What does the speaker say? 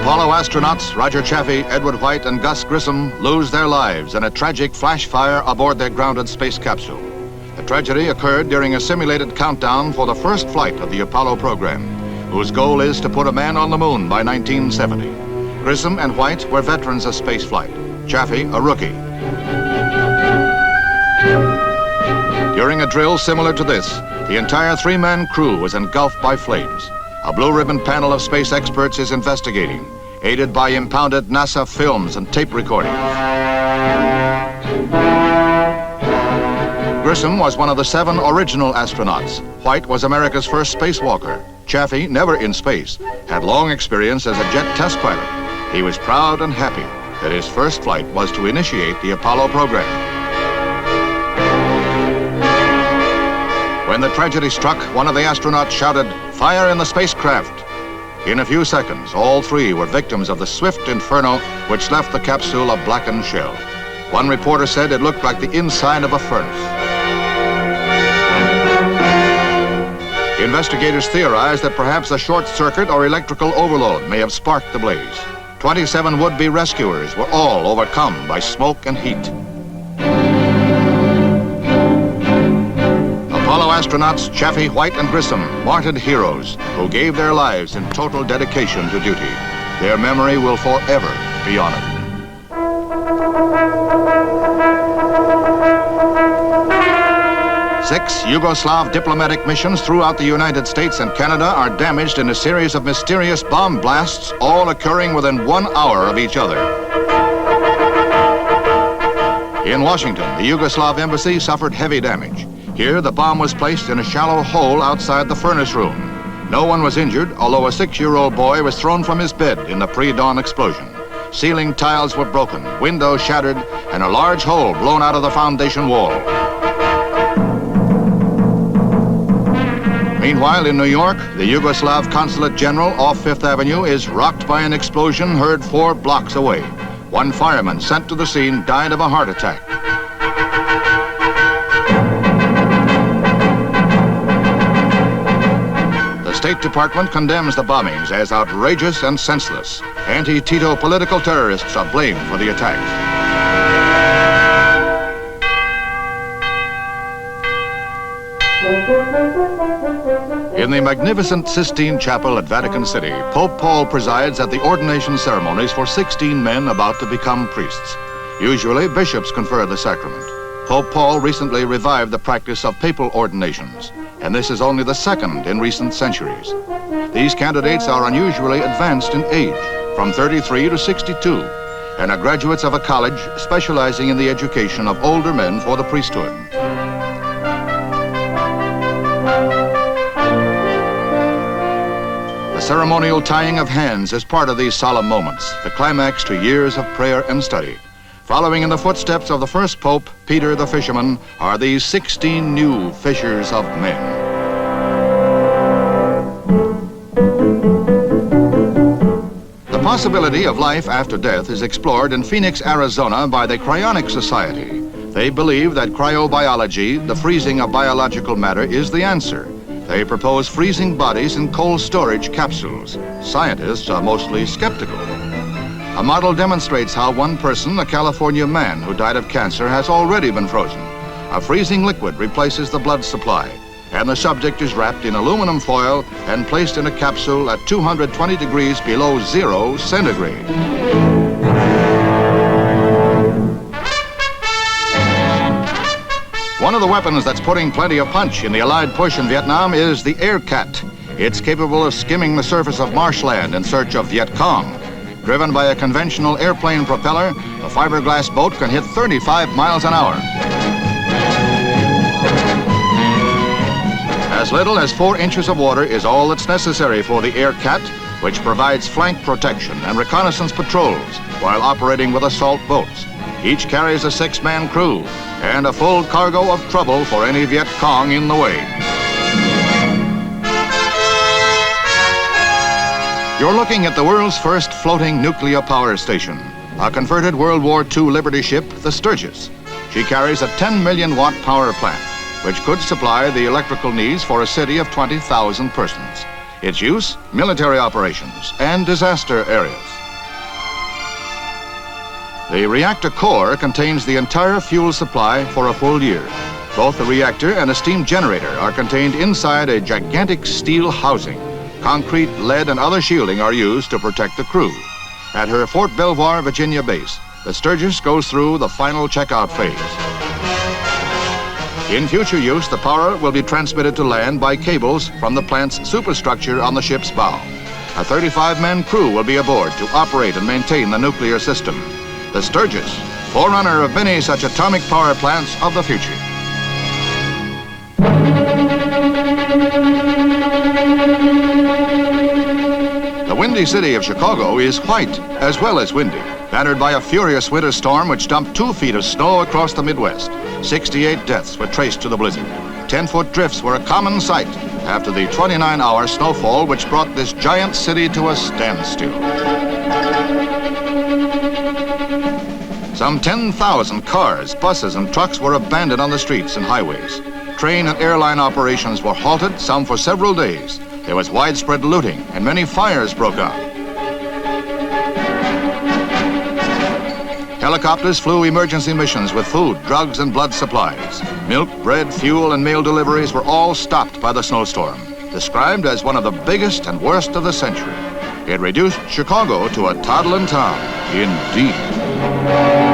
Apollo astronauts Roger Chaffee, Edward White, and Gus Grissom lose their lives in a tragic flash fire aboard their grounded space capsule. The tragedy occurred during a simulated countdown for the first flight of the Apollo program, whose goal is to put a man on the moon by 1970. Grissom and White were veterans of spaceflight, Chaffee a rookie. During a drill similar to this, the entire three-man crew was engulfed by flames. A blue ribbon panel of space experts is investigating, aided by impounded NASA films and tape recordings. Grissom was one of the 7 original astronauts. White was America's first spacewalker. Chaffee, never in space, had long experience as a jet test pilot. He was proud and happy that his first flight was to initiate the Apollo program. When the tragedy struck, one of the astronauts shouted, "Fire in the spacecraft!" In a few seconds, all 3 were victims of the swift inferno which left the capsule a blackened shell. One reporter said it looked like the inside of a furnace. Investigators theorize that perhaps a short circuit or electrical overload may have sparked the blaze. 27 would-be rescuers were all overcome by smoke and heat. Apollo astronauts Chaffee, White, and Grissom, martyred heroes who gave their lives in total dedication to duty. Their memory will forever be honored. Six Yugoslav diplomatic missions throughout the United States and Canada are damaged in a series of mysterious bomb blasts, all occurring within 1 hour of each other. In Washington, the Yugoslav embassy suffered heavy damage. Here, the bomb was placed in a shallow hole outside the furnace room. No one was injured, although a 6-year-old boy was thrown from his bed in the pre-dawn explosion. Ceiling tiles were broken, windows shattered, and a large hole blown out of the foundation wall. Meanwhile, in New York, the Yugoslav consulate general off Fifth Avenue is rocked by an explosion heard 4 blocks away. One fireman sent to the scene died of a heart attack. The State Department condemns the bombings as outrageous and senseless. Anti-Tito political terrorists are blamed for the attacks. In the magnificent Sistine Chapel at Vatican City, Pope Paul presides at the ordination ceremonies for 16 men about to become priests. Usually, bishops confer the sacrament. Pope Paul recently revived the practice of papal ordinations, and this is only the second in recent centuries. These candidates are unusually advanced in age, from 33 to 62, and are graduates of a college specializing in the education of older men for the priesthood. The ceremonial tying of hands is part of these solemn moments, the climax to years of prayer and study. Following in the footsteps of the first pope, Peter the fisherman, are these 16 new fishers of men. The possibility of life after death is explored in Phoenix, Arizona by the Cryonic Society. They believe that cryobiology, the freezing of biological matter, is the answer. They propose freezing bodies in cold storage capsules. Scientists are mostly skeptical. A model demonstrates how one person, a California man who died of cancer, has already been frozen. A freezing liquid replaces the blood supply, and the subject is wrapped in aluminum foil and placed in a capsule at 220 degrees below 0 centigrade. One of the weapons that's putting plenty of punch in the Allied push in Vietnam is the Air Cat. It's capable of skimming the surface of marshland in search of Viet Cong. Driven by a conventional airplane propeller, the fiberglass boat can hit 35 miles an hour. As little as 4 inches of water is all that's necessary for the Air Cat, which provides flank protection and reconnaissance patrols while operating with assault boats. Each carries a 6-man crew and a full cargo of trouble for any Viet Cong in the way. You're looking at the world's first floating nuclear power station, a converted World War II Liberty ship, the Sturgis. She carries a 10 million watt power plant, which could supply the electrical needs for a city of 20,000 persons. Its use, military operations and disaster areas. The reactor core contains the entire fuel supply for a full year. Both the reactor and a steam generator are contained inside a gigantic steel housing. Concrete, lead, and other shielding are used to protect the crew. At her Fort Belvoir, Virginia base, the Sturgis goes through the final checkout phase. In future use, the power will be transmitted to land by cables from the plant's superstructure on the ship's bow. A 35-man crew will be aboard to operate and maintain the nuclear system. The Sturgis, forerunner of many such atomic power plants of the future. The windy city of Chicago is white as well as windy, battered by a furious winter storm which dumped 2 feet of snow across the Midwest. 68 deaths were traced to the blizzard. 10-foot drifts were a common sight after the 29-hour snowfall which brought this giant city to a standstill. Some 10,000 cars, buses, and trucks were abandoned on the streets and highways. Train and airline operations were halted, some for several days. There was widespread looting and many fires broke out. Helicopters flew emergency missions with food, drugs, and blood supplies. Milk, bread, fuel, and mail deliveries were all stopped by the snowstorm, described as one of the biggest and worst of the century. It reduced Chicago to a toddling town, indeed.